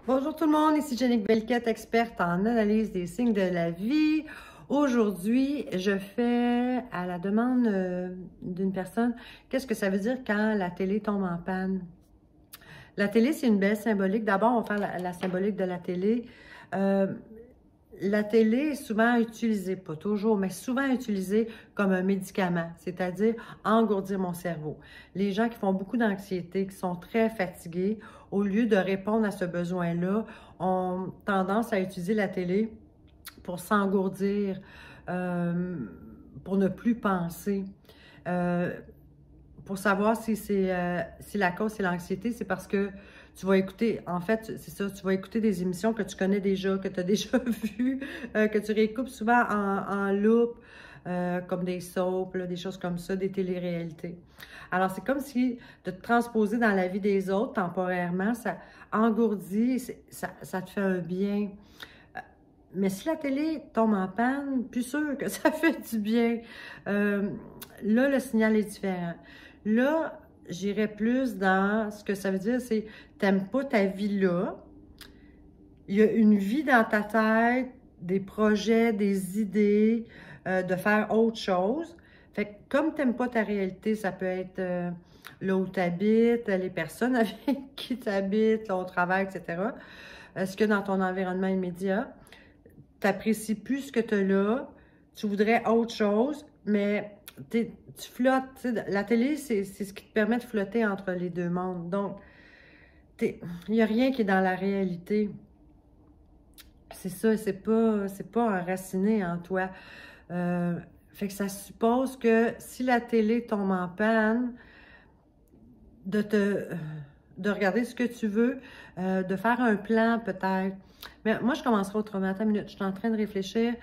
Bonjour tout le monde, ici Jannick Belquette, experte en analyse des signes de la vie. Aujourd'hui, je fais à la demande d'une personne, qu'est-ce que ça veut dire quand la télé tombe en panne? La télé, c'est une belle symbolique. D'abord, on va faire la symbolique de la télé. Euh, la télé est souvent utilisée, pas toujours, mais souvent utilisée comme un médicament, c'est-à-dire engourdir mon cerveau. Les gens qui font beaucoup d'anxiété, qui sont très fatigués, au lieu de répondre à ce besoin-là, ont tendance à utiliser la télé pour s'engourdir, euh, pour ne plus penser. Euh, pour savoir si la cause c'est l'anxiété, c'est parce que tu vas écouter, en fait, c'est ça, tu vas écouter des émissions que tu connais déjà, que tu as déjà vues, que tu réécoutes souvent en loop, comme des soaps, là, des choses comme ça, des téléréalités. Alors, c'est comme si de te transposer dans la vie des autres temporairement, ça engourdit, ça te fait un bien. Mais si la télé tombe en panne, plus sûr que ça fait du bien. Euh, là, le signal est différent. Là, j'irais plus dans ce que ça veut dire, c'est t'aimes pas ta vie là. Il y a une vie dans ta tête, des projets, des idées, de faire autre chose. Fait que comme t'aimes pas ta réalité, ça peut être là où tu habites, les personnes avec qui tu habites, là, au travail, etc. Ce que dans ton environnement immédiat, tu n'apprécies plus ce que tu as là, tu voudrais autre chose, mais tu flottes. La télé, c'est ce qui te permet de flotter entre les deux mondes. Donc, il n'y a rien qui est dans la réalité. C'est ça, c'est pas enraciné en toi. Fait que ça suppose que si la télé tombe en panne, de te de regarder ce que tu veux, de faire un plan peut-être. Mais moi, je commencerai autrement. Attends une minute, je suis en train de réfléchir.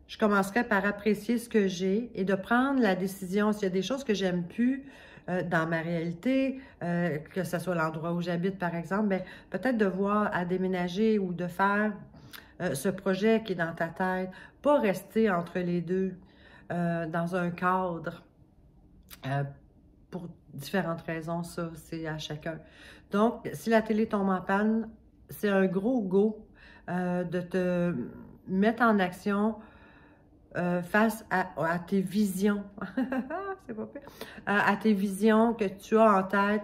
Je commencerai par apprécier ce que j'ai et de prendre la décision. S'il y a des choses que j'aime plus dans ma réalité, que ce soit l'endroit où j'habite, par exemple, ben, peut-être de voir à déménager ou de faire ce projet qui est dans ta tête, pas rester entre les deux dans un cadre. Pour différentes raisons, ça, c'est à chacun. Donc, si la télé tombe en panne, c'est un gros go de te mettre en action face à tes visions. C'est pas pire. À tes visions que tu as en tête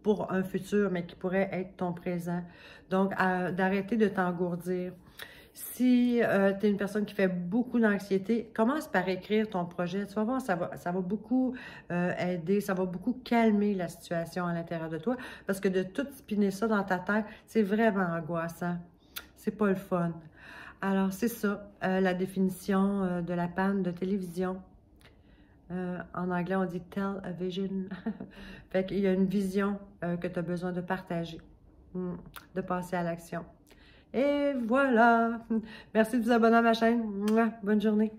pour un futur, mais qui pourrait être ton présent. Donc, d'arrêter de t'engourdir. Si tu es une personne qui fait beaucoup d'anxiété, commence par écrire ton projet. Tu vas voir, ça va beaucoup aider, ça va beaucoup calmer la situation à l'intérieur de toi. Parce que de tout spinner ça dans ta tête, c'est vraiment angoissant. C'est pas le fun. Alors, c'est ça, la définition de la panne de télévision. En anglais, on dit « tell a vision ». Fait qu'il y a une vision que tu as besoin de partager, de passer à l'action. Et voilà! Merci de vous abonner à ma chaîne. Bonne journée!